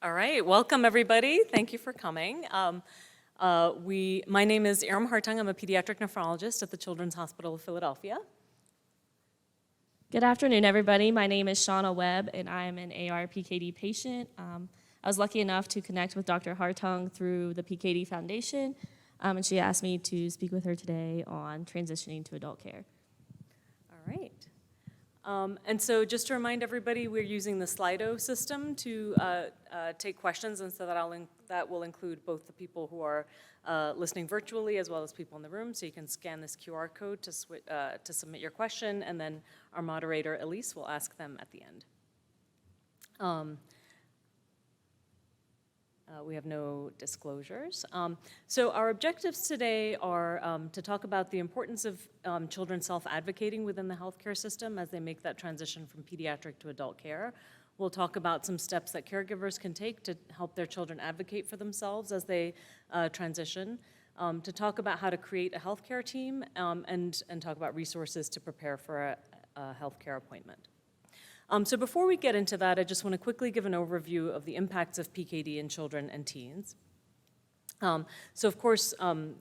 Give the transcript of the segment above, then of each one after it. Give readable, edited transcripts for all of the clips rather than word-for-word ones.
All right, welcome everybody. Thank you for coming. My name is Erum Hartung. I'm a pediatric nephrologist at the Children's Hospital of Philadelphia. Good afternoon, everybody. My name is Shawna Webb, and I am an ARPKD patient. I was lucky enough to connect with Dr. Hartung through the PKD Foundation, and she asked me to speak with her today on transitioning to adult care. All right. And so just to remind everybody, we're using the Slido system to take questions, and so that will include both the people who are listening virtually as well as people in the room. So you can scan this QR code to submit your question, and then our moderator, Elise, will ask them at the end. We have no disclosures. So our objectives today are to talk about the importance of children self-advocating within the healthcare system as they make that transition from pediatric to adult care. We'll talk about some steps that caregivers can take to help their children advocate for themselves as they transition, to talk about how to create a healthcare team, and talk about resources to prepare for a healthcare appointment. So before we get into that, I just want to quickly give an overview of the impacts of PKD in children and teens. So of course,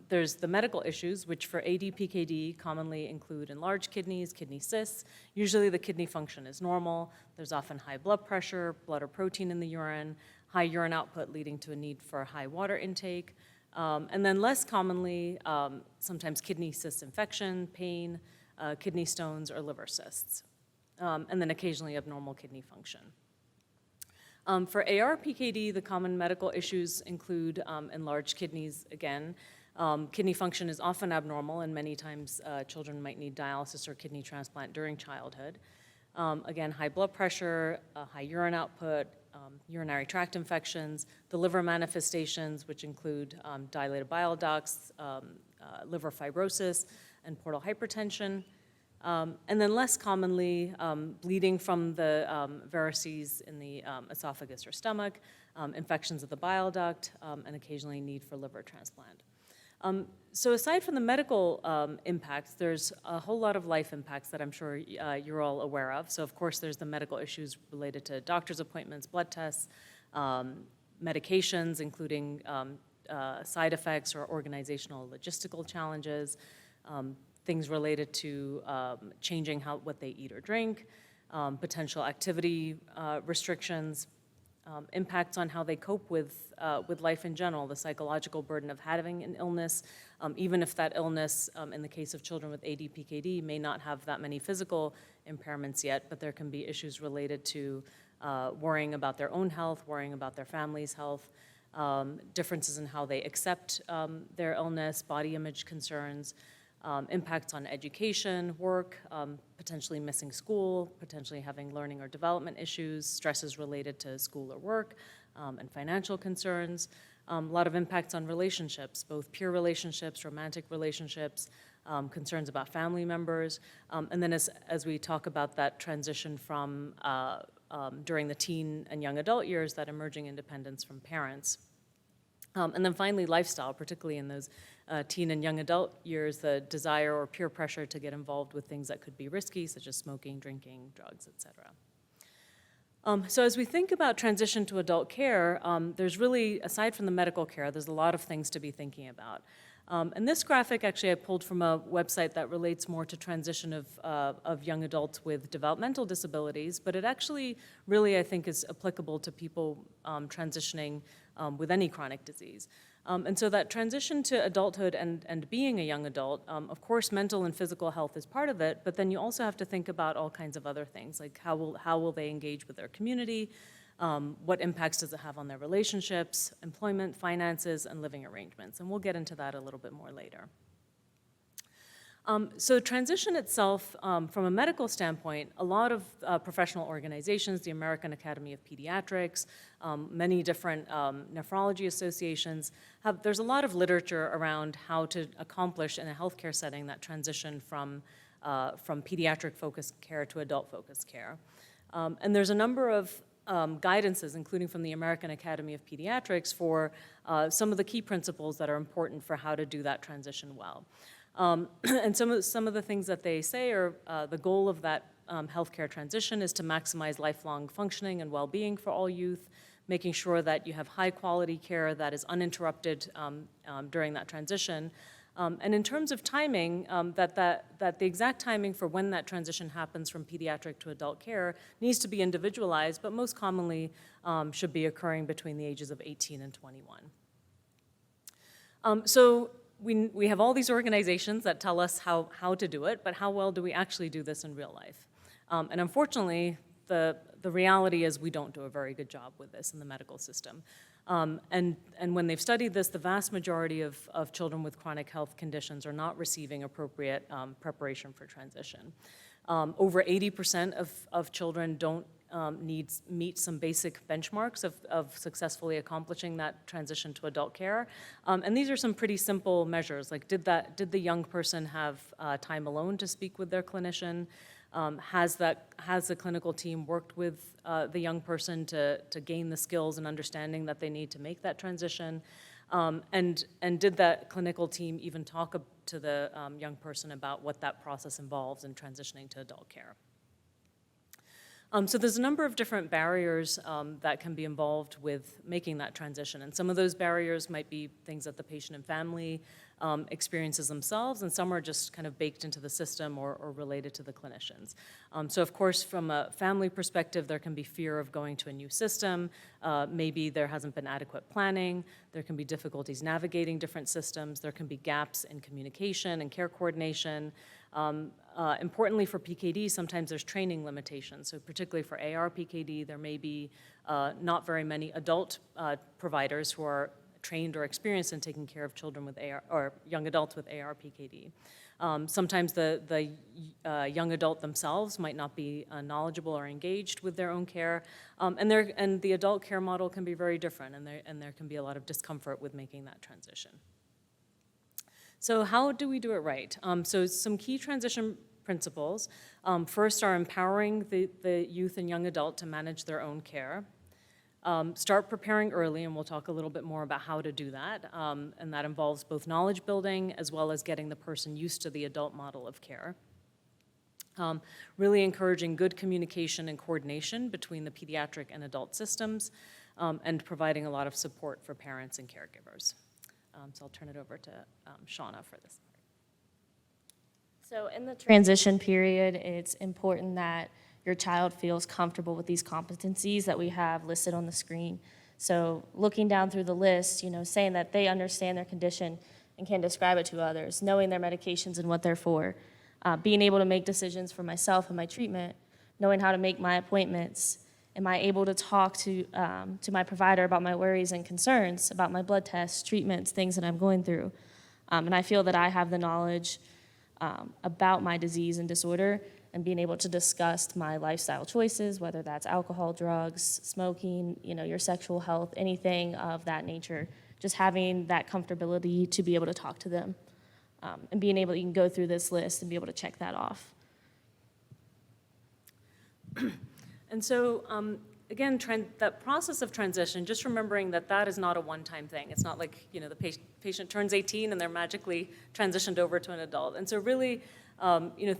there's the medical issues, which for ADPKD commonly include enlarged kidneys, kidney cysts. Usually the kidney function is normal. There's often high blood pressure, blood or protein in the urine, high urine output leading to a need for high water intake. And then less commonly, sometimes kidney cyst infection, pain, kidney stones, or liver cysts. And then occasionally abnormal kidney function. For ARPKD, the common medical issues include enlarged kidneys again. Kidney function is often abnormal, and many times children might need dialysis or kidney transplant during childhood. Again, high blood pressure, high urine output, urinary tract infections, the liver manifestations, which include dilated bile ducts, liver fibrosis, and portal hypertension. And then less commonly, bleeding from the varices in the esophagus or stomach, infections of the bile duct, and occasionally need for liver transplant. So aside from the medical impacts, there's a whole lot of life impacts that I'm sure you're all aware of. So of course, there's the medical issues related to doctor's appointments, blood tests, medications, including side effects or organizational logistical challenges, things related to changing what they eat or drink, potential activity restrictions, impacts on how they cope with life in general, the psychological burden of having an illness, even if that illness, in the case of children with ADPKD, may not have that many physical impairments yet, but there can be issues related to worrying about their own health, worrying about their family's health, differences in how they accept their illness, body image concerns, impacts on education, work, potentially missing school, potentially having learning or development issues, stresses related to school or work, and financial concerns. A lot of impacts on relationships, both peer relationships, romantic relationships, concerns about family members, and then as we talk about that transition from during the teen and young adult years, that emerging independence from parents. And then finally, lifestyle, particularly in those teen and young adult years, the desire or peer pressure to get involved with things that could be risky, such as smoking, drinking, drugs, et cetera. So as we think about transition to adult care, there's really, aside from the medical care, there's a lot of things to be thinking about. And this graphic, actually, I pulled from a website that relates more to transition of young adults with developmental disabilities, but it actually really, I think, is applicable to people transitioning with any chronic disease. And so that transition to adulthood and being a young adult, of course, mental and physical health is part of it, but then you also have to think about all kinds of other things, like how will they engage with their community, what impacts does it have on their relationships, employment, finances, and living arrangements. And we'll get into that a little bit more later. So transition itself, from a medical standpoint, a lot of professional organizations, the American Academy of Pediatrics, many different nephrology associations, there's a lot of literature around how to accomplish in a healthcare setting that transition from pediatric-focused care to adult-focused care. And there's a number of guidances, including from the American Academy of Pediatrics, for some of the key principles that are important for how to do that transition well. And some of the things that they say are the goal of that healthcare transition is to maximize lifelong functioning and well-being for all youth, making sure that you have high-quality care that is uninterrupted during that transition. And in terms of timing, that the exact timing for when that transition happens from pediatric to adult care needs to be individualized, but most commonly should be occurring between the ages of 18 and 21. So we have all these organizations that tell us how to do it, but how well do we actually do this in real life? And unfortunately, the reality is we don't do a very good job with this in the medical system. And when they've studied this, the vast majority of children with chronic health conditions are not receiving appropriate preparation for transition. Over 80% of children don't meet some basic benchmarks of successfully accomplishing that transition to adult care. And these are some pretty simple measures, like did the young person have time alone to speak with their clinician? Has the clinical team worked with the young person to gain the skills and understanding that they need to make that transition? And did that clinical team even talk to the young person about what that process involves in transitioning to adult care? So there's a number of different barriers that can be involved with making that transition. And some of those barriers might be things that the patient and family experiences themselves, and some are just kind of baked into the system or related to the clinicians. So of course, from a family perspective, there can be fear of going to a new system. Maybe there hasn't been adequate planning. There can be difficulties navigating different systems. There can be gaps in communication and care coordination. Importantly for PKD, sometimes there's training limitations. So particularly for ARPKD, there may be not very many adult providers who are trained or experienced in taking care of children with or young adults with ARPKD. Sometimes the young adult themselves might not be knowledgeable or engaged with their own care, and the adult care model can be very different, and there can be a lot of discomfort with making that transition. So how do we do it right? So some key transition principles. First are empowering the youth and young adult to manage their own care. Start preparing early, and we'll talk a little bit more about how to do that. And that involves both knowledge building as well as getting the person used to the adult model of care. Really encouraging good communication and coordination between the pediatric and adult systems, and providing a lot of support for parents and caregivers. So I'll turn it over to Shawna for this. So in the transition period, it's important that your child feels comfortable with these competencies that we have listed on the screen. So looking down through the list, saying that they understand their condition and can describe it to others, knowing their medications and what they're for, being able to make decisions for myself and my treatment, knowing how to make my appointments. Am I able to talk to my provider about my worries and concerns, about my blood tests, treatments, things that I'm going through? And I feel that I have the knowledge about my disease and disorder, and being able to discuss my lifestyle choices, whether that's alcohol, drugs, smoking, your sexual health, anything of that nature. Just having that comfortability to be able to talk to them, and being able, you can go through this list and be able to check that off. And so, again, that process of transition, just remembering that is not a one-time thing. It's not like, the patient turns 18 and they're magically transitioned over to an adult. And so really,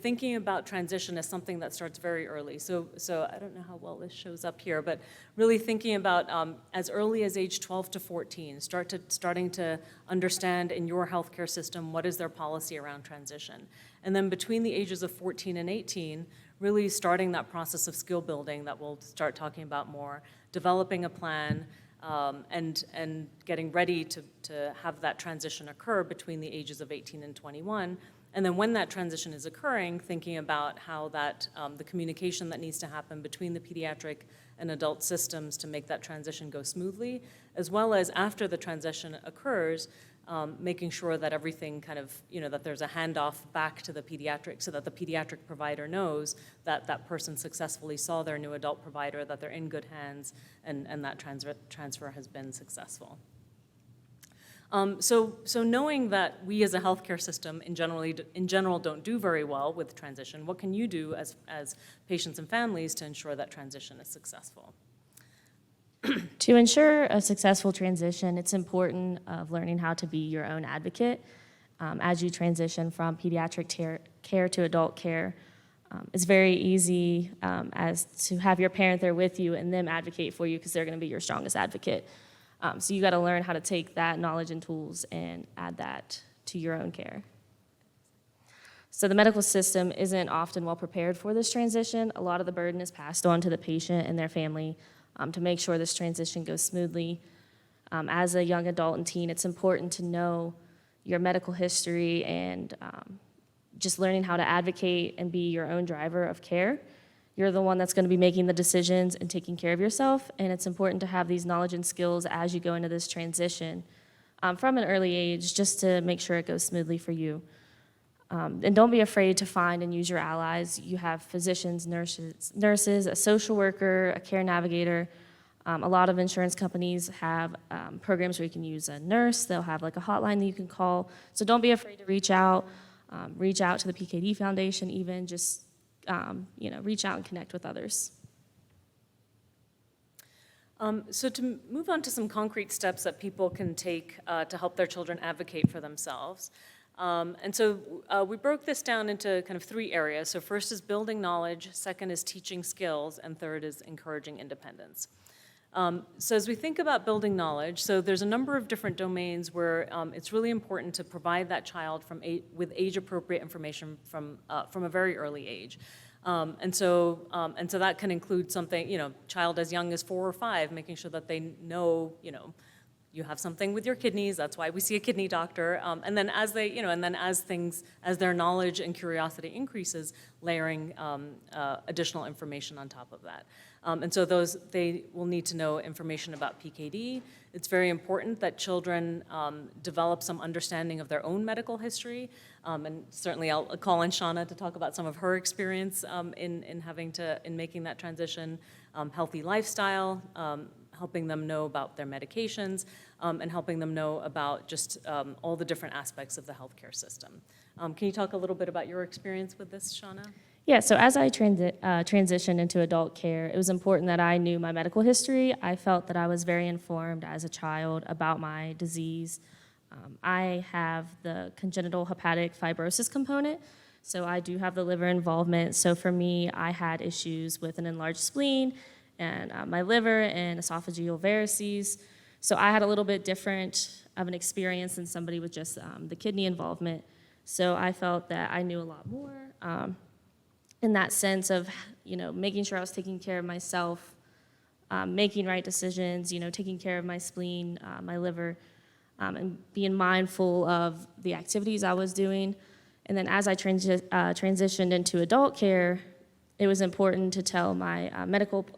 thinking about transition as something that starts very early. So I don't know how well this shows up here, but really thinking about as early as age 12 to 14, starting to understand in your healthcare system what is their policy around transition. And then between the ages of 14 and 18, really starting that process of skill building that we'll start talking about more, developing a plan, and getting ready to have that transition occur between the ages of 18 and 21. And then when that transition is occurring, thinking about how that the communication that needs to happen between the pediatric and adult systems to make that transition go smoothly, as well as after the transition occurs, making sure that everything kind of, that there's a handoff back to the pediatric so that the pediatric provider knows that that person successfully saw their new adult provider, that they're in good hands, and that transfer has been successful. So knowing that we as a healthcare system in general don't do very well with transition, what can you do as patients and families to ensure that transition is successful? To ensure a successful transition, it's important of learning how to be your own advocate as you transition from pediatric care to adult care. It's very easy as to have your parent there with you and them advocate for you because they're going to be your strongest advocate. So you got to learn how to take that knowledge and tools and add that to your own care. So the medical system isn't often well prepared for this transition. A lot of the burden is passed on to the patient and their family to make sure this transition goes smoothly. As a young adult and teen, it's important to know your medical history and just learning how to advocate and be your own driver of care. You're the one that's going to be making the decisions and taking care of yourself, and it's important to have these knowledge and skills as you go into this transition from an early age just to make sure it goes smoothly for you. And don't be afraid to find and use your allies. You have physicians, nurses, a social worker, a care navigator. A lot of insurance companies have programs where you can use a nurse. They'll have like a hotline that you can call. So don't be afraid to reach out. Reach out to the PKD Foundation, even just reach out and connect with others. So to move on to some concrete steps that people can take to help their children advocate for themselves. And so we broke this down into kind of 3 areas. So first is building knowledge, second is teaching skills, and third is encouraging independence. So as we think about building knowledge, so there's a number of different domains where it's really important to provide that child with age-appropriate information from a very early age. And so that can include something, child as young as 4 or 5, making sure that they know, you have something with your kidneys. That's why we see a kidney doctor. And then as they, as their knowledge and curiosity increases, layering additional information on top of that. And so they will need to know information about PKD. It's very important that children develop some understanding of their own medical history. And certainly I'll call on Shawna to talk about some of her experience in making that transition. Healthy lifestyle, helping them know about their medications, and helping them know about just all the different aspects of the healthcare system. Can you talk a little bit about your experience with this, Shawna? Yeah, so as I transitioned into adult care, it was important that I knew my medical history. I felt that I was very informed as a child about my disease. I have the congenital hepatic fibrosis component, so I do have the liver involvement. So for me, I had issues with an enlarged spleen and my liver and esophageal varices. So I had a little bit different of an experience than somebody with just the kidney involvement. So I felt that I knew a lot more in that sense of, making sure I was taking care of myself, making right decisions, taking care of my spleen, my liver, and being mindful of the activities I was doing. And then as I transitioned into adult care, it was important to tell my medical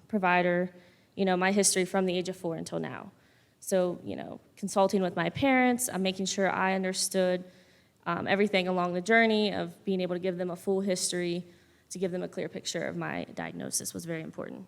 provider, my history from the age of 4 until now. So, consulting with my parents, making sure I understood everything along the journey of being able to give them a full history, to give them a clear picture of my diagnosis was very important.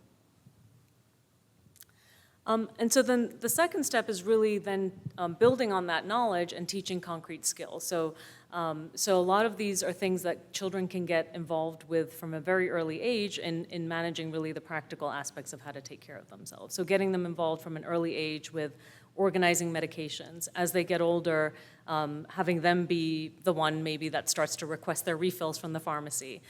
And so then the second step is really then building on that knowledge and teaching concrete skills. So a lot of these are things that children can get involved with from a very early age in managing really the practical aspects of how to take care of themselves. So getting them involved from an early age with organizing medications. As they get older, having them be the one maybe that starts to request their refills from the pharmacy.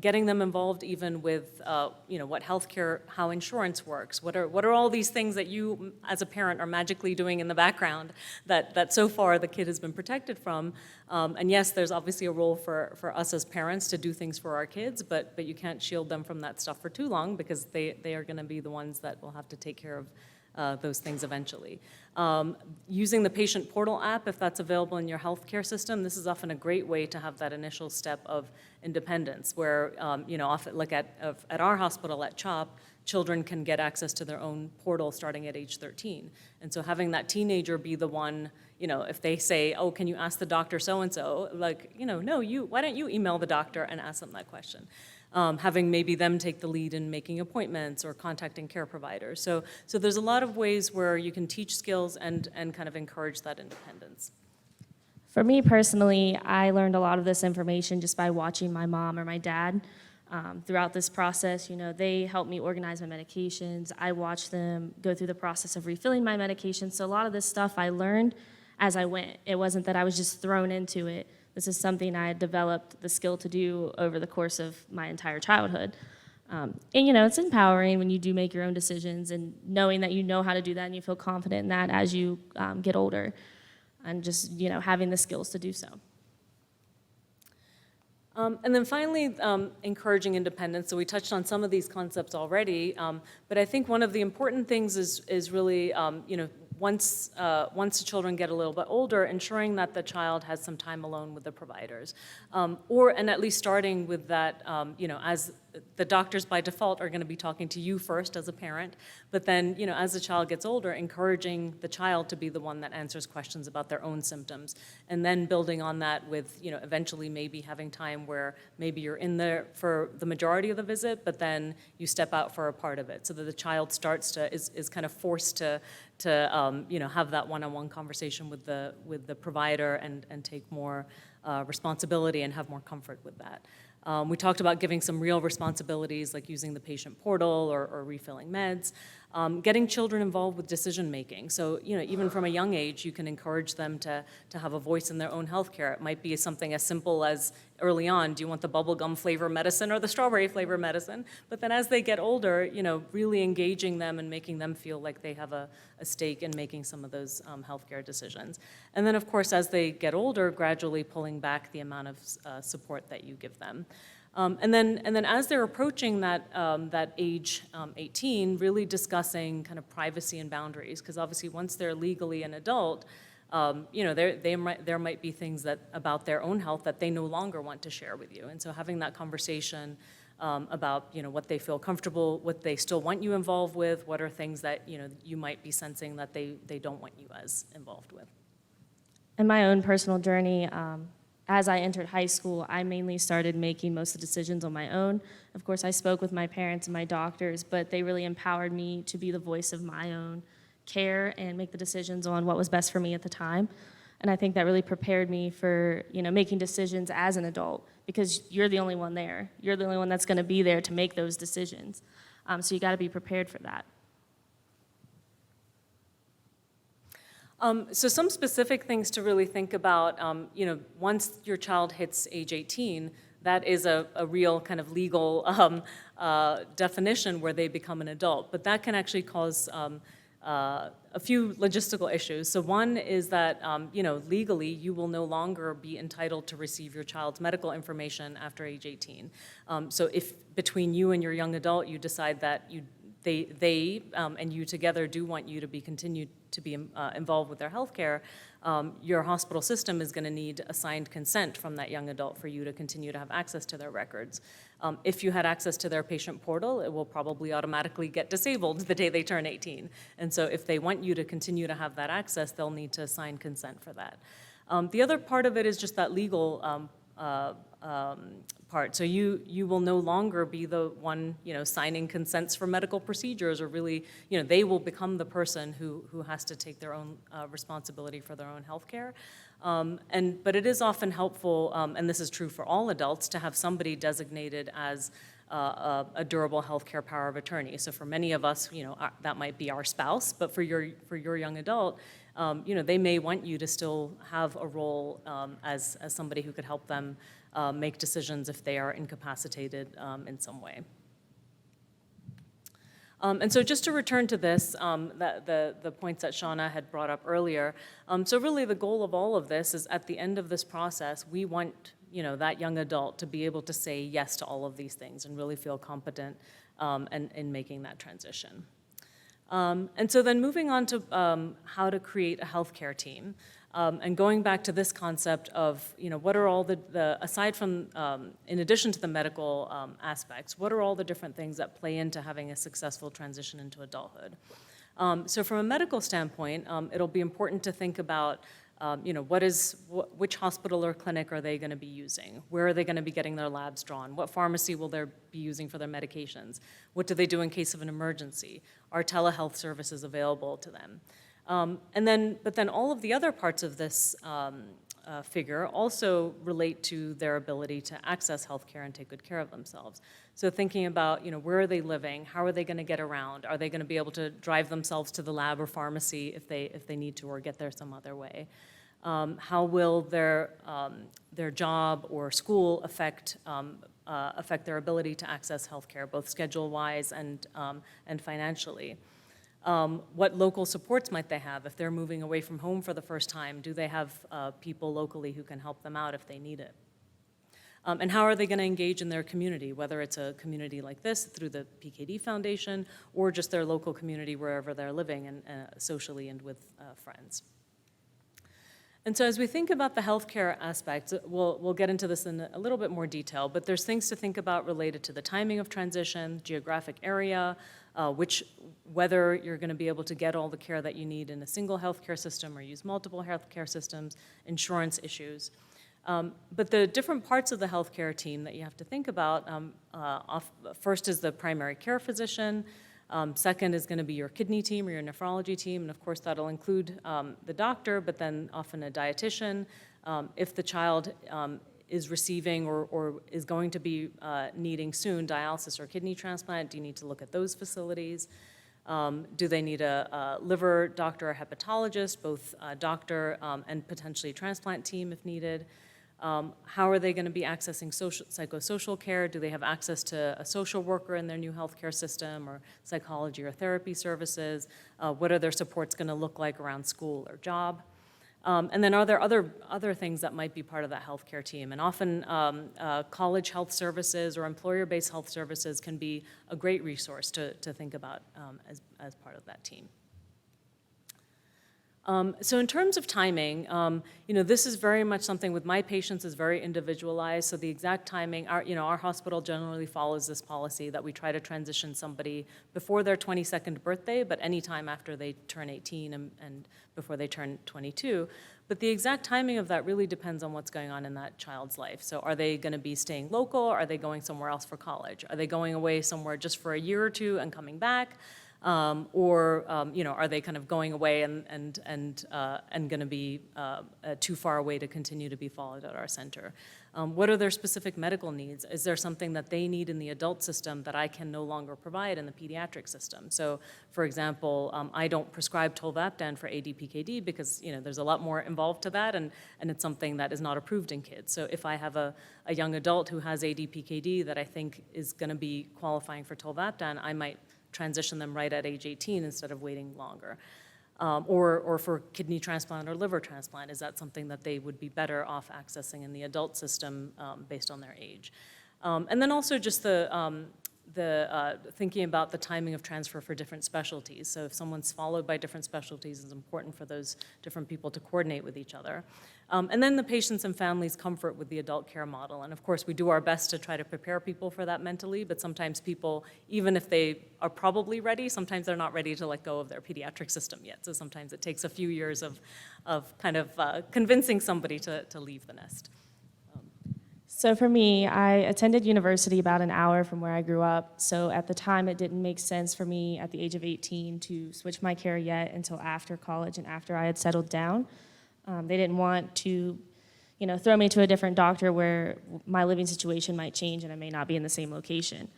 Getting them involved even with, what healthcare, how insurance works. What are all these things that you, as a parent, are magically doing in the background that so far the kid has been protected from? And yes, there's obviously a role for us as parents to do things for our kids, but you can't shield them from that stuff for too long because they are going to be the ones that will have to take care of those things eventually. Using the patient portal app, if that's available in your healthcare system, this is often a great way to have that initial step of independence where, often like at our hospital at CHOP, children can get access to their own portal starting at age 13. And so having that teenager be the one, if they say, oh, can you ask the doctor so-and-so, no, why don't you email the doctor and ask them that question? Having maybe them take the lead in making appointments or contacting care providers. So there's a lot of ways where you can teach skills and kind of encourage that independence. For me personally, I learned a lot of this information just by watching my mom or my dad throughout this process. They helped me organize my medications. I watched them go through the process of refilling my medications. So a lot of this stuff I learned as I went. It wasn't that I was just thrown into it. This is something I had developed the skill to do over the course of my entire childhood. And it's empowering when you do make your own decisions and knowing that you know how to do that and you feel confident in that as you get older, and just, having the skills to do so. And then finally, encouraging independence. So we touched on some of these concepts already, but I think one of the important things is really, once the children get a little bit older, ensuring that the child has some time alone with the providers, and at least starting with that, as the doctors by default are going to be talking to you first as a parent, but then, as the child gets older, encouraging the child to be the one that answers questions about their own symptoms, and then building on that with, eventually maybe having time where maybe you're in there for the majority of the visit, but then you step out for a part of it, so that the child is kind of forced to have that one-on-one conversation with the provider and take more responsibility and have more comfort with that. We talked about giving some real responsibilities, like using the patient portal or refilling meds, getting children involved with decision-making. So, even from a young age, you can encourage them to have a voice in their own healthcare. It might be something as simple as, early on, do you want the bubblegum flavor medicine or the strawberry flavor medicine? But then as they get older, really engaging them and making them feel like they have a stake in making some of those healthcare decisions. And then, of course, as they get older, gradually pulling back the amount of support that you give them. And then as they're approaching that age 18, really discussing kind of privacy and boundaries, because obviously once they're legally an adult, there might be things about their own health that they no longer want to share with you. And so having that conversation about what they feel comfortable, what they still want you involved with, what are things that you might be sensing that they don't want you as involved with. In my own personal journey, as I entered high school, I mainly started making most of the decisions on my own. Of course, I spoke with my parents and my doctors, but they really empowered me to be the voice of my own care and make the decisions on what was best for me at the time. And I think that really prepared me for, making decisions as an adult, because you're the only one there. You're the only one that's going to be there to make those decisions. So you got to be prepared for that. So some specific things to really think about, once your child hits age 18, that is a real kind of legal definition where they become an adult. But that can actually cause a few logistical issues. So one is that, legally, you will no longer be entitled to receive your child's medical information after age 18. So if between you and your young adult, you decide that they and you together do want you to be continued to be involved with their health care, your hospital system is going to need assigned consent from that young adult for you to continue to have access to their records. If you had access to their patient portal, it will probably automatically get disabled the day they turn 18. And so if they want you to continue to have that access, they'll need to assign consent for that. The other part of it is just that legal part. So you will no longer be the one, signing consents for medical procedures, or really, they will become the person who has to take their own responsibility for their own health care. But it is often helpful, and this is true for all adults, to have somebody designated as a durable healthcare power of attorney. So for many of us, that might be our spouse, but for your young adult, they may want you to still have a role as somebody who could help them make decisions if they are incapacitated in some way. And so just to return to this, the points that Shawna had brought up earlier, so really the goal of all of this is at the end of this process, we want that young adult to be able to say yes to all of these things and really feel competent in making that transition. And so then moving on to how to create a healthcare team. And going back to this concept of, what are all the aside from, in addition to the medical aspects, what are all the different things that play into having a successful transition into adulthood? So from a medical standpoint, it'll be important to think about, which hospital or clinic are they going to be using? Where are they going to be getting their labs drawn? What pharmacy will they be using for their medications? What do they do in case of an emergency? Are telehealth services available to them? But then all of the other parts of this figure also relate to their ability to access healthcare and take good care of themselves. So thinking about, where are they living? How are they going to get around? Are they going to be able to drive themselves to the lab or pharmacy if they need to, or get there some other way? How will their job or school affect their ability to access healthcare, both schedule-wise and financially? What local supports might they have if they're moving away from home for the first time? Do they have people locally who can help them out if they need it? And how are they going to engage in their community, whether it's a community like this through the PKD Foundation or just their local community wherever they're living and socially and with friends? And so as we think about the healthcare aspects, we'll get into this in a little bit more detail, but there's things to think about related to the timing of transition, geographic area, whether you're going to be able to get all the care that you need in a single healthcare system or use multiple healthcare systems, insurance issues. But the different parts of the healthcare team that you have to think about, first is the primary care physician, second is going to be your kidney team or your nephrology team, and of course that'll include the doctor, but then often a dietitian. If the child is receiving or is going to be needing soon dialysis or kidney transplant, do you need to look at those facilities? Do they need a liver doctor or hepatologist, both doctor and potentially transplant team if needed? How are they going to be accessing psychosocial care? Do they have access to a social worker in their new healthcare system or psychology or therapy services? What are their supports going to look like around school or job? And then are there other things that might be part of that healthcare team? And often college health services or employer-based health services can be a great resource to think about as part of that team. So in terms of timing, this is very much something with my patients is very individualized. So the exact timing, our hospital generally follows this policy that we try to transition somebody before their 22nd birthday, but anytime after they turn 18 and before they turn 22. But the exact timing of that really depends on what's going on in that child's life. So are they going to be staying local? Or are they going somewhere else for college? Are they going away somewhere just for a year or two and coming back? Are they kind of going away and going to be too far away to continue to be followed at our center? What are their specific medical needs? Is there something that they need in the adult system that I can no longer provide in the pediatric system? So, for example, I don't prescribe tolvaptan for ADPKD because there's a lot more involved to that, and it's something that is not approved in kids. So if I have a young adult who has ADPKD that I think is going to be qualifying for tolvaptan, I might transition them right at age 18 instead of waiting longer. Or for kidney transplant or liver transplant, is that something that they would be better off accessing in the adult system based on their age? And then also just the thinking about the timing of transfer for different specialties. So if someone's followed by different specialties, it's important for those different people to coordinate with each other. And then the patients and families' comfort with the adult care model. And of course, we do our best to try to prepare people for that mentally, but sometimes people, even if they are probably ready, sometimes they're not ready to let go of their pediatric system yet. So sometimes it takes a few years of kind of convincing somebody to leave the nest. So for me, I attended university about an hour from where I grew up. So at the time, it didn't make sense for me at the age of 18 to switch my care yet until after college and after I had settled down. They didn't want to, throw me to a different doctor where my living situation might change and I may not be in the same location.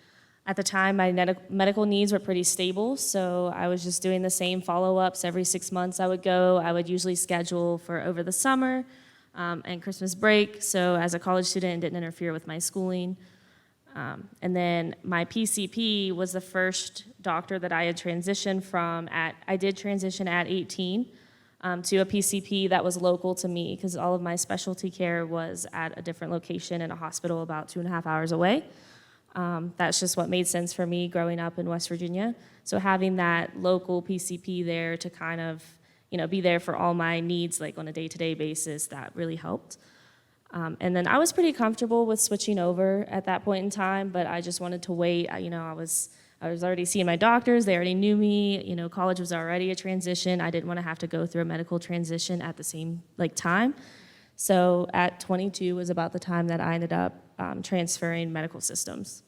At the time, my medical needs were pretty stable, so I was just doing the same follow-ups. Every 6 months I would go. I would usually schedule for over the summer and Christmas break, so as a college student, it didn't interfere with my schooling. And then my PCP was the first doctor that I had transitioned from I did transition at 18 to a PCP that was local to me because all of my specialty care was at a different location in a hospital about 2.5 hours away. That's just what made sense for me growing up in West Virginia. So having that local PCP there to kind of, be there for all my needs, like on a day-to-day basis, that really helped. And then I was pretty comfortable with switching over at that point in time, but I just wanted to wait. I was already seeing my doctors. They already knew me. College was already a transition. I didn't want to have to go through a medical transition at the same time. So at 22 was about the time that I ended up transferring medical systems.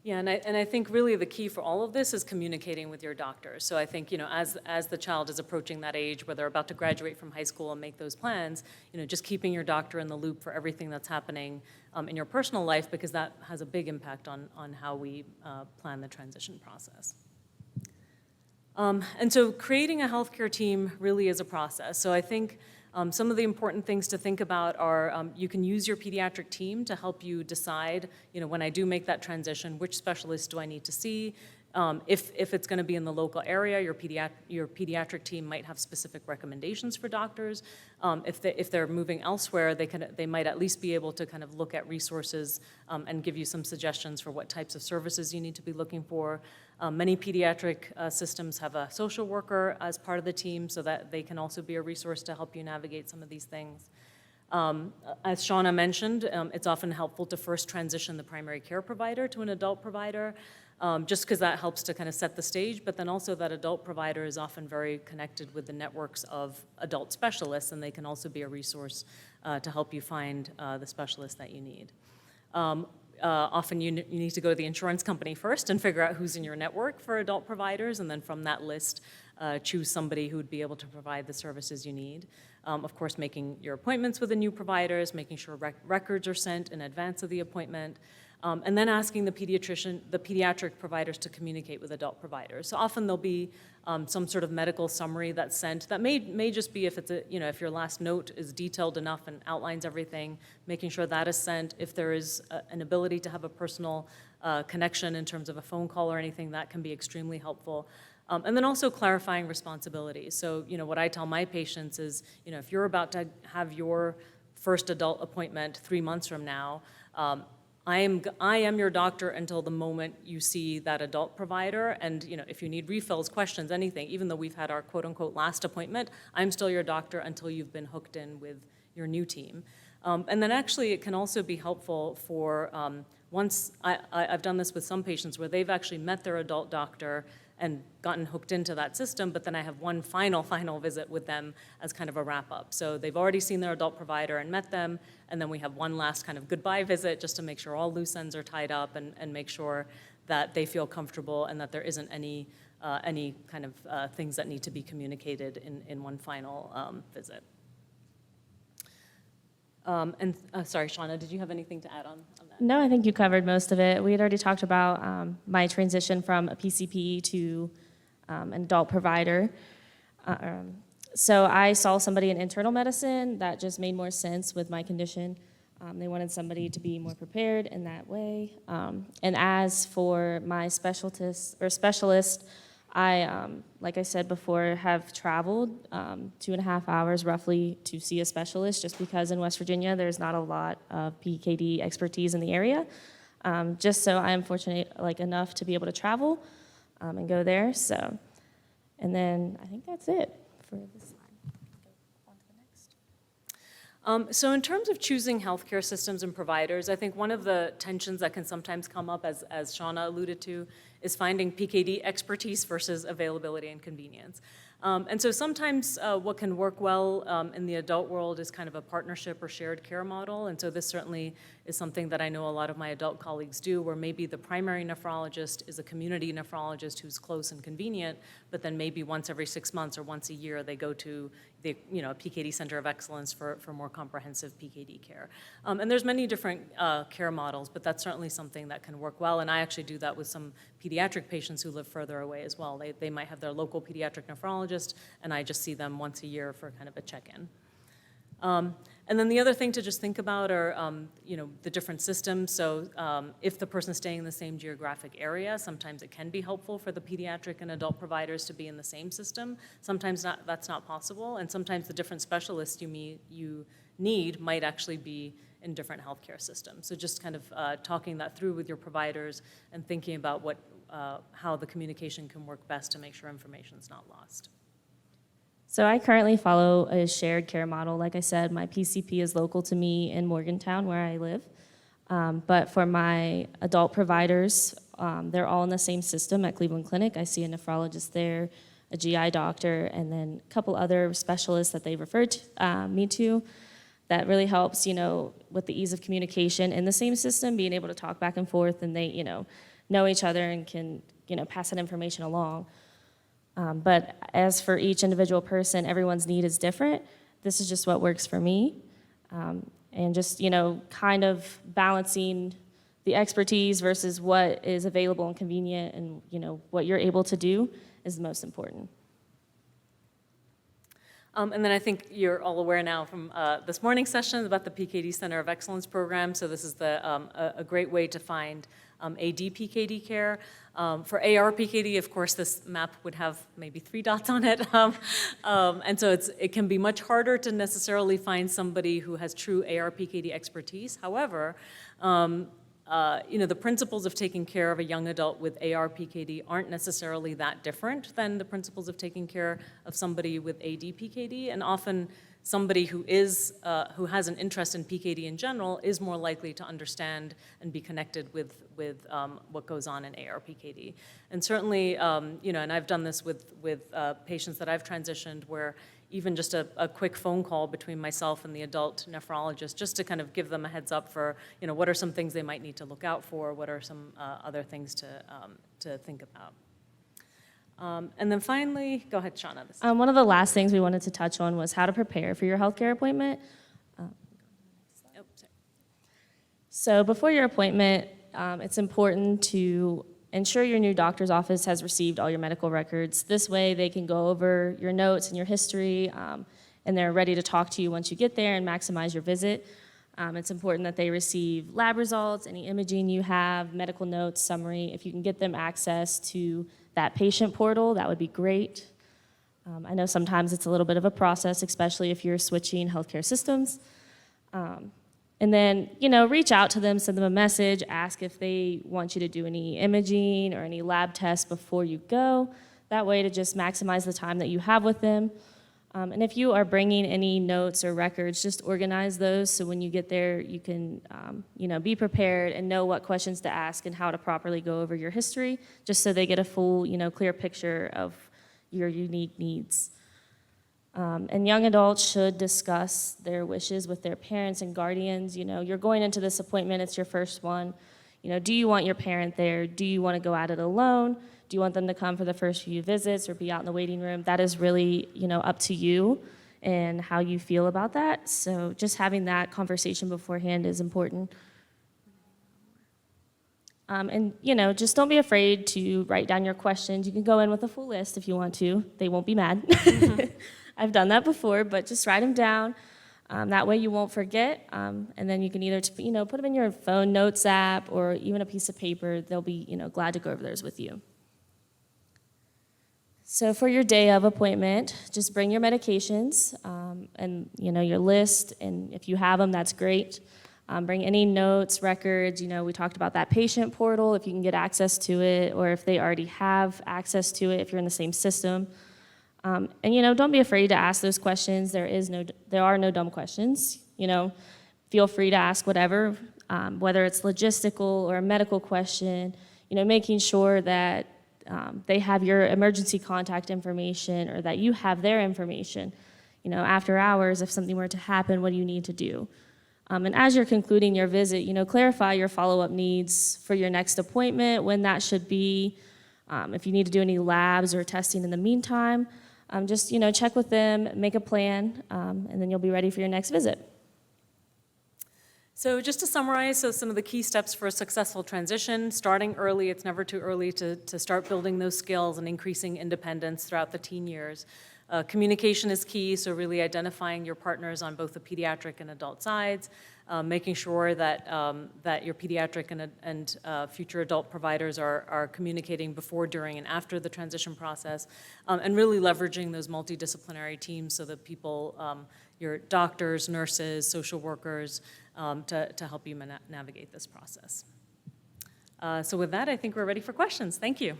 Yeah, and I think really the key for all of this is communicating with your doctors. So I think, as the child is approaching that age where they're about to graduate from high school and make those plans, just keeping your doctor in the loop for everything that's happening in your personal life, because that has a big impact on how we plan the transition process. And so creating a healthcare team really is a process. So I think some of the important things to think about are you can use your pediatric team to help you decide, when I do make that transition, which specialist do I need to see? If it's going to be in the local area, your pediatric team might have specific recommendations for doctors. If they're moving elsewhere, they might at least be able to kind of look at resources and give you some suggestions for what types of services you need to be looking for. Many pediatric systems have a social worker as part of the team, so that they can also be a resource to help you navigate some of these things. As Shawna mentioned, it's often helpful to first transition the primary care provider to an adult provider, just because that helps to kind of set the stage, but then also that adult provider is often very connected with the networks of adult specialists, and they can also be a resource to help you find the specialist that you need. Often you need to go to the insurance company first and figure out who's in your network for adult providers, and then from that list, choose somebody who would be able to provide the services you need. Of course, making your appointments with the new providers, making sure records are sent in advance of the appointment, and then asking the pediatric providers to communicate with adult providers. So often there'll be some sort of medical summary that's sent. That may just be if your last note is detailed enough and outlines everything, making sure that is sent. If there is an ability to have a personal connection in terms of a phone call or anything, that can be extremely helpful. And then also clarifying responsibilities. So, what I tell my patients is, if you're about to have your first adult appointment 3 months from now, I am your doctor until the moment you see that adult provider, and if you need refills, questions, anything, even though we've had our quote-unquote last appointment, I'm still your doctor until you've been hooked in with your new team. And then actually it can also be helpful for once I've done this with some patients where they've actually met their adult doctor and gotten hooked into that system, but then I have one final visit with them as kind of a wrap-up. So they've already seen their adult provider and met them, and then we have one last kind of goodbye visit just to make sure all loose ends are tied up and make sure that they feel comfortable and that there isn't any kind of things that need to be communicated in one final visit. Sorry, Shawna, did you have anything to add on that? No, I think you covered most of it. We had already talked about my transition from a PCP to an adult provider. So I saw somebody in internal medicine that just made more sense with my condition. They wanted somebody to be more prepared in that way. And as for my specialist, I, like I said before, have traveled 2.5 hours roughly to see a specialist, just because in West Virginia there's not a lot of PKD expertise in the area. Just so I am fortunate enough to be able to travel and go there. So, and then I think that's it for this slide. Go on to the next. So in terms of choosing healthcare systems and providers, I think one of the tensions that can sometimes come up, as Shawna alluded to, is finding PKD expertise versus availability and convenience. And so sometimes what can work well in the adult world is kind of a partnership or shared care model. And so this certainly is something that I know a lot of my adult colleagues do, where maybe the primary nephrologist is a community nephrologist who's close and convenient, but then maybe once every 6 months or once a year they go to the a PKD Center of Excellence for more comprehensive PKD care. And there's many different care models, but that's certainly something that can work well. And I actually do that with some pediatric patients who live further away as well. They might have their local pediatric nephrologist, and I just see them once a year for kind of a check-in. And then the other thing to just think about are, the different systems. So if the person's staying in the same geographic area, sometimes it can be helpful for the pediatric and adult providers to be in the same system. Sometimes that's not possible, and sometimes the different specialists you need might actually be in different healthcare systems. So just kind of talking that through with your providers and thinking about how the communication can work best to make sure information's not lost. So I currently follow a shared care model. Like I said, my PCP is local to me in Morgantown, where I live. But for my adult providers, they're all in the same system at Cleveland Clinic. I see a nephrologist there, a GI doctor, and then a couple other specialists that they referred me to. That really helps, with the ease of communication in the same system, being able to talk back and forth, and they, know each other and can, pass that information along. But as for each individual person, everyone's need is different. This is just what works for me. And just, kind of balancing the expertise versus what is available and convenient and, what you're able to do is the most important. And then I think you're all aware now from this morning's session about the PKD Center of Excellence program. So this is a great way to find ADPKD care. For ARPKD, of course, this map would have maybe 3 dots on it. And so it can be much harder to necessarily find somebody who has true ARPKD expertise. However, the principles of taking care of a young adult with ARPKD aren't necessarily that different than the principles of taking care of somebody with ADPKD, and often somebody who has an interest in PKD in general is more likely to understand and be connected with what goes on in ARPKD. And certainly, and I've done this with patients that I've transitioned where even just a quick phone call between myself and the adult nephrologist, just to kind of give them a heads up for, what are some things they might need to look out for, what are some other things to think about. And then finally, go ahead, Shawna. One of the last things we wanted to touch on was how to prepare for your healthcare appointment. So before your appointment, it's important to ensure your new doctor's office has received all your medical records. This way they can go over your notes and your history, and they're ready to talk to you once you get there and maximize your visit. It's important that they receive lab results, any imaging you have, medical notes, summary. If you can get them access to that patient portal, that would be great. I know sometimes it's a little bit of a process, especially if you're switching healthcare systems. And then, reach out to them, send them a message, ask if they want you to do any imaging or any lab tests before you go. That way to just maximize the time that you have with them. And if you are bringing any notes or records, just organize those so when you get there, you can, be prepared and know what questions to ask and how to properly go over your history, just so they get a full, clear picture of your unique needs. And young adults should discuss their wishes with their parents and guardians. You're going into this appointment, it's your first one. Do you want your parent there? Do you want to go at it alone? Do you want them to come for the first few visits or be out in the waiting room? That is really, up to you and how you feel about that. So just having that conversation beforehand is important. And, just don't be afraid to write down your questions. You can go in with a full list if you want to. They won't be mad. Mm-hmm. I've done that before, but just write them down. That way you won't forget. And then you can either, put them in your phone notes app or even a piece of paper. They'll be, glad to go over those with you. So for your day of appointment, just bring your medications and, your list. And if you have them, that's great. Bring any notes, records. We talked about that patient portal, if you can get access to it, or if they already have access to it, if you're in the same system. And, don't be afraid to ask those questions. There are no dumb questions. Feel free to ask whatever, whether it's logistical or a medical question, making sure that they have your emergency contact information or that you have their information. After hours, if something were to happen, what do you need to do? And as you're concluding your visit, clarify your follow-up needs for your next appointment, when that should be, if you need to do any labs or testing in the meantime. Just, check with them, make a plan, and then you'll be ready for your next visit. So just to summarize, some of the key steps for a successful transition: starting early. It's never too early to start building those skills and increasing independence throughout the teen years. Communication is key, so really identifying your partners on both the pediatric and adult sides, making sure that your pediatric and future adult providers are communicating before, during, and after the transition process, and really leveraging those multidisciplinary teams so that people, your doctors, nurses, social workers, to help you navigate this process. So with that, I think we're ready for questions. Thank you.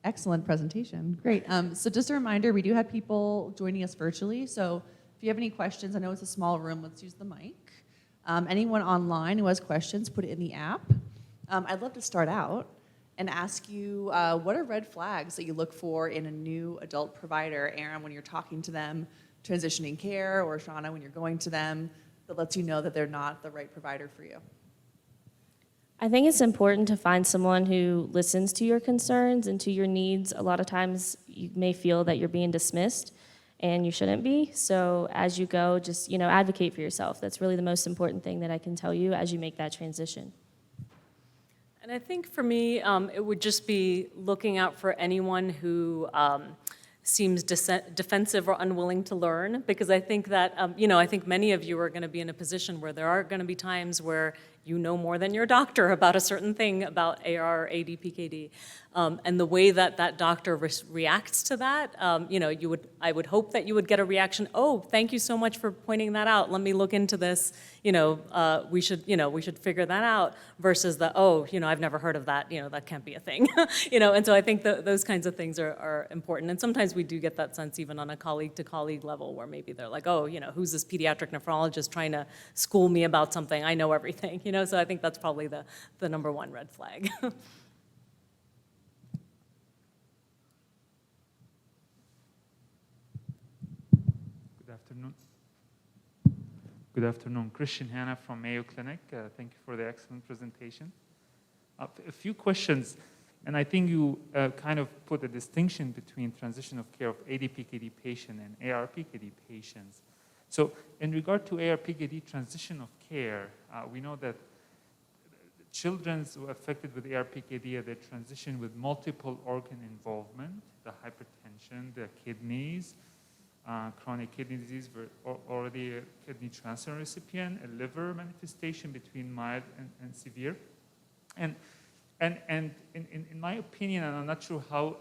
Excellent presentation. Great. So just a reminder, we do have people joining us virtually. So if you have any questions, I know it's a small room, let's use the mic. Anyone online who has questions, put it in the app. I'd love to start out and ask you, what are red flags that you look for in a new adult provider, Erum, when you're talking to them, transitioning care, or Shawna, when you're going to them, that lets you know that they're not the right provider for you? I think it's important to find someone who listens to your concerns and to your needs. A lot of times you may feel that you're being dismissed, and you shouldn't be. So as you go, just, advocate for yourself. That's really the most important thing that I can tell you as you make that transition. And I think for me, it would just be looking out for anyone who seems defensive or unwilling to learn, because I think that, I think many of you are going to be in a position where there are going to be times where you know more than your doctor about a certain thing about AR or ADPKD. And the way that that doctor reacts to that, I would hope that you would get a reaction, oh, thank you so much for pointing that out. Let me look into this. We should figure that out, versus the, oh, I've never heard of that. That can't be a thing. And so I think those kinds of things are important. And sometimes we do get that sense even on a colleague-to-colleague level, where maybe they're like, oh, who's this pediatric nephrologist trying to school me about something? I know everything. So I think that's probably the number one red flag. Good afternoon. Christian Hanna from Mayo Clinic. Thank you for the excellent presentation. A few questions, and I think you kind of put a distinction between transition of care of ADPKD patient and ARPKD patients. So in regard to ARPKD transition of care, we know that children affected with ARPKD, they transition with multiple organ involvement, the hypertension, the kidneys, chronic kidney disease, already a kidney transplant recipient, a liver manifestation between mild and severe. And in my opinion, and I'm not sure how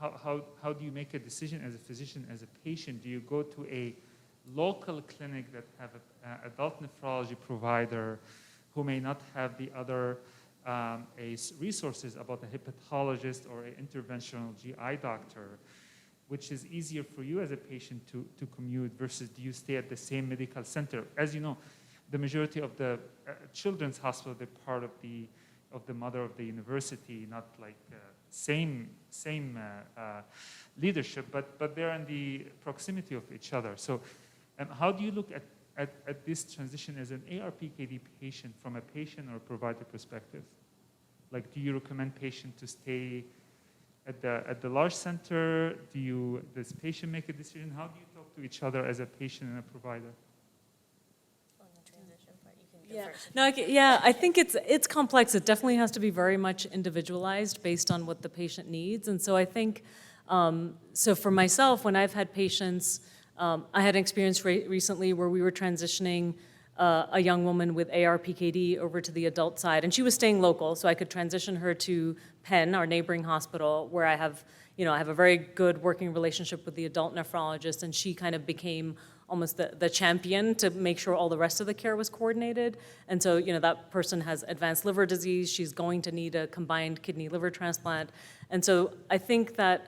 do you make a decision as a physician, as a patient? Do you go to a local clinic that have an adult nephrology provider who may not have the other resources about a hepatologist or an interventional GI doctor, which is easier for you as a patient to commute, versus do you stay at the same medical center? As you know, the majority of the children's hospital, they're part of the mother of the university, not like same leadership, but they're in the proximity of each other. So how do you look at this transition as an ARPKD patient from a patient or provider perspective? Like, do you recommend patient to stay at the large center? Does patient make a decision? How do you talk to each other as a patient and a provider? On the transition part, you can go first. No, I think it's complex. It definitely has to be very much individualized based on what the patient needs. And so I think, so for myself, when I've had patients, I had an experience recently where we were transitioning a young woman with ARPKD over to the adult side, and she was staying local, so I could transition her to Penn, our neighboring hospital, where I have a very good working relationship with the adult nephrologist, and she kind of became almost the champion to make sure all the rest of the care was coordinated. And so, that person has advanced liver disease, she's going to need a combined kidney liver transplant. And so I think that,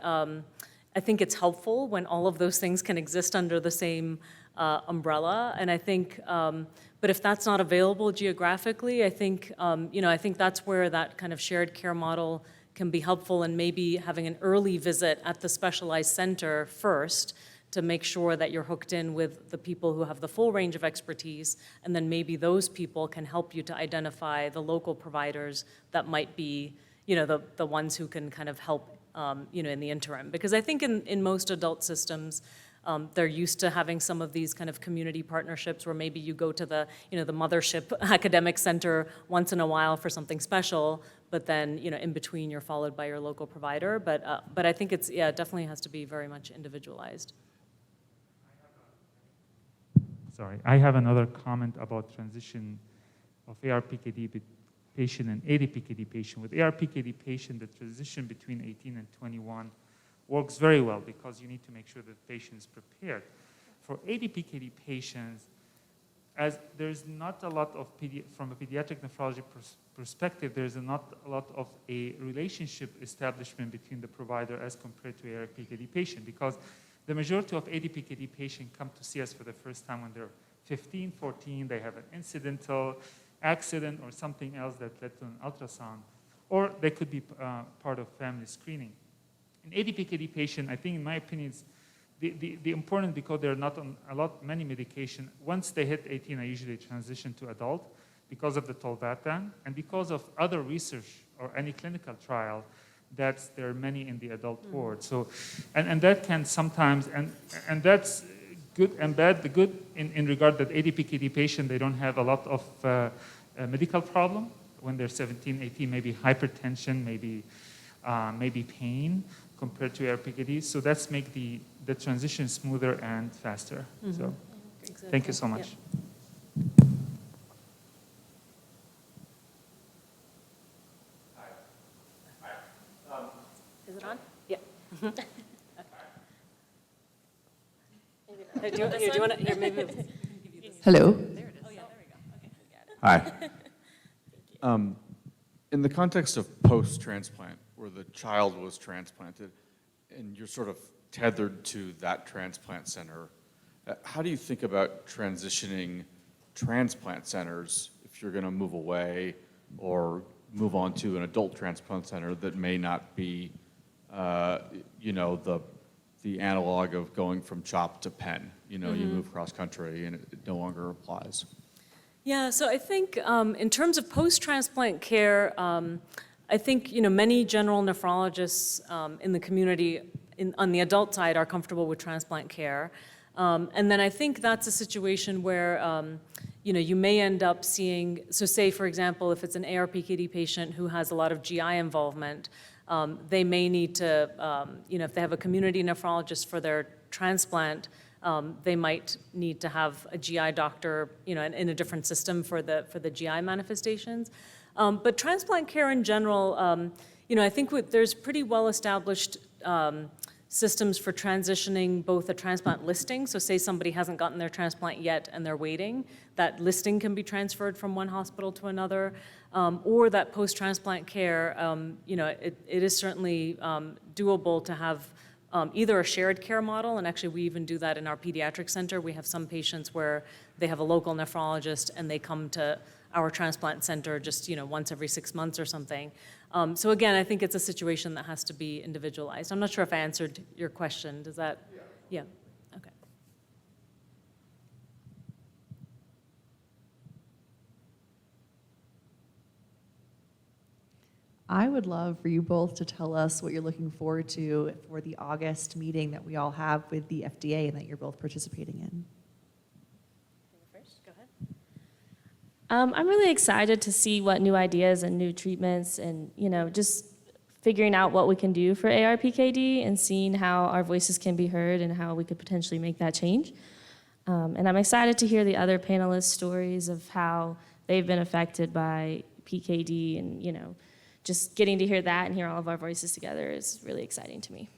I think it's helpful when all of those things can exist under the same umbrella. And I think, but if that's not available geographically, I think, I think that's where that kind of shared care model can be helpful, and maybe having an early visit at the specialized center first to make sure that you're hooked in with the people who have the full range of expertise, and then maybe those people can help you to identify the local providers that might be, the ones who can kind of help, in the interim. Because I think in most adult systems, they're used to having some of these kind of community partnerships where maybe you go to the mothership academic center once in a while for something special, but then, in between you're followed by your local provider. But I think it definitely has to be very much individualized. Sorry, I have another comment about transition of ARPKD patient and ADPKD patient. With ARPKD patient, the transition between 18 and 21 works very well, because you need to make sure that the patient is prepared. For ADPKD patients, as there's not a lot of, from a pediatric nephrology perspective, there's not a lot of a relationship establishment between the provider as compared to ARPKD patient, because the majority of ADPKD patients come to see us for the first time when they're 15, 14, they have an incidental accident or something else that led to an ultrasound, or they could be part of family screening. In ADPKD patient, I think, in my opinion, it's the important, because they're not on many medication. Once they hit 18, I usually transition to adult because of the tolvaptan, and because of other research or any clinical trial there are many in the adult ward. So, and that can sometimes, and that's good and bad. The good in regard that ADPKD patient, they don't have a lot of medical problem when they're 17, 18, maybe hypertension, maybe pain compared to ARPKD. So that's make the transition smoother and faster. So thank you so much. Yep. Is it on? Yeah. Do you want to, here, maybe. Hello. There it is. Oh, yeah, there we go. Okay, got it. Hi. In the context of post-transplant, where the child was transplanted, and you're sort of tethered to that transplant center, how do you think about transitioning transplant centers if you're going to move away or move on to an adult transplant center that may not be, you know, the analog of going from CHOP to PEN? You know, you move cross-country and it no longer applies. Yeah, so I think in terms of post-transplant care, I think, you know, many general nephrologists in the community on the adult side are comfortable with transplant care. And then I think that's a situation where, you know, you may end up seeing, so say, for example, if it's an ARPKD patient who has a lot of GI involvement, they may need to, you know, if they have a community nephrologist for their transplant, they might need to have a GI doctor, you know, in a different system for the GI manifestations. But transplant care in general, you know, I think there's pretty well-established systems for transitioning both a transplant listing, so say somebody hasn't gotten their transplant yet and they're waiting, that listing can be transferred from one hospital to another, or that post-transplant care, you know, it is certainly doable to have either a shared care model, and actually we even do that in our pediatric center. We have some patients where they have a local nephrologist and they come to our transplant center just, you know, once every 6 months or something. So again, I think it's a situation that has to be individualized. I'm not sure if I answered your question. Does that? Yeah. Okay. I would love for you both to tell us what you're looking forward to for the August meeting that we all have with the FDA and that you're both participating in. First, go ahead. I'm really excited to see what new ideas and new treatments and, you know, just figuring out what we can do for ARPKD and seeing how our voices can be heard and how we could potentially make that change. And I'm excited to hear the other panelists' stories of how they've been affected by PKD, and, you know, just getting to hear that and hear all of our voices together is really exciting to me.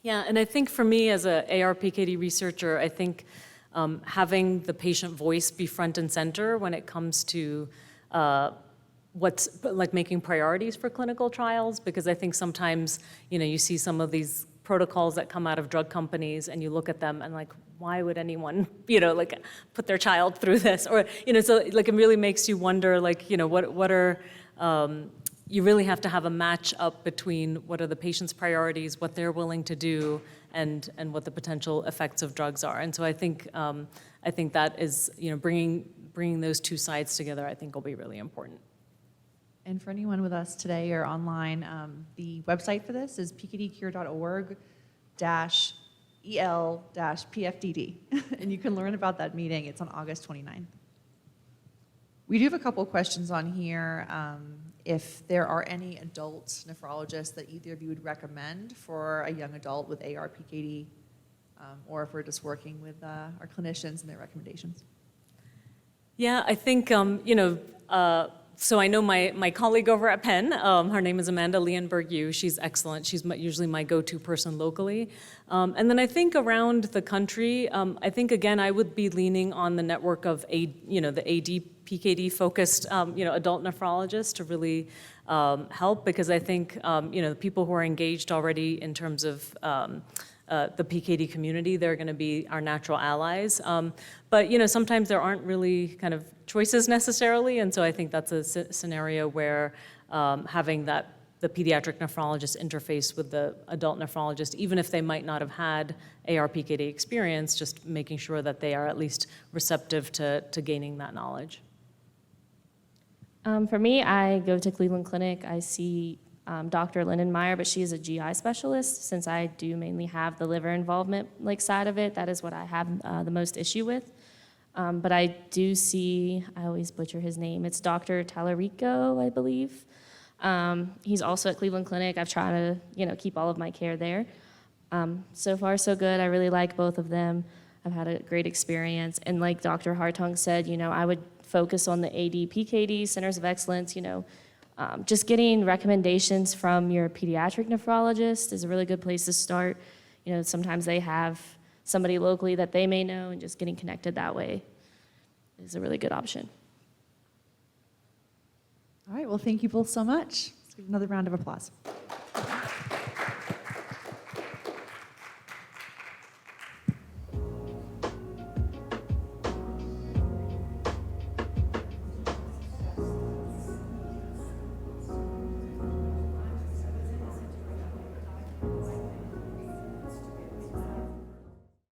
Yeah, and I think for me as a ARPKD researcher, I think having the patient voice be front and center when it comes to what's like making priorities for clinical trials, because I think sometimes, you know, you see some of these protocols that come out of drug companies and you look at them and like, why would anyone, you know, like put their child through this? Or, you know, so like it really makes you wonder, like, you know, what are, you really have to have a match up between what are the patient's priorities, what they're willing to do, and what the potential effects of drugs are. And so I think that is, you know, bringing those two sides together, I think will be really important. And for anyone with us today or online, the website for this is pkdcure.org-el-pfdd, and you can learn about that meeting. It's on August 29th. We do have a couple of questions on here. If there are any adult nephrologists that either of you would recommend for a young adult with ARPKD, or if we're just working with our clinicians and their recommendations. Yeah, I think, you know, so I know my colleague over at Penn, her name is Amanda Leonberg-Yu. She's excellent. She's usually my go-to person locally. And then I think around the country, I think, again, I would be leaning on the network of, you know, the ADPKD-focused, you know, adult nephrologists to really help, because I think, you know, the people who are engaged already in terms of the PKD community, they're going to be our natural allies. But, you know, sometimes there aren't really kind of choices necessarily, and so I think that's a scenario where having the pediatric nephrologist interface with the adult nephrologist, even if they might not have had ARPKD experience, just making sure that they are at least receptive to gaining that knowledge. For me, I go to Cleveland Clinic. I see Dr. Lindenmeyer, but she is a GI specialist. Since I do mainly have the liver involvement side of it, that is what I have the most issue with. But I do see, I always butcher his name, it's Dr. Tallarico, I believe. He's also at Cleveland Clinic. I've tried to, keep all of my care there. So far, so good. I really like both of them. I've had a great experience. And like Dr. Hartung said, I would focus on the ADPKD, Centers of Excellence, just getting recommendations from your pediatric nephrologist is a really good place to start. Sometimes they have somebody locally that they may know, and just getting connected that way is a really good option. All right, well, thank you both so much. Let's give another round of applause.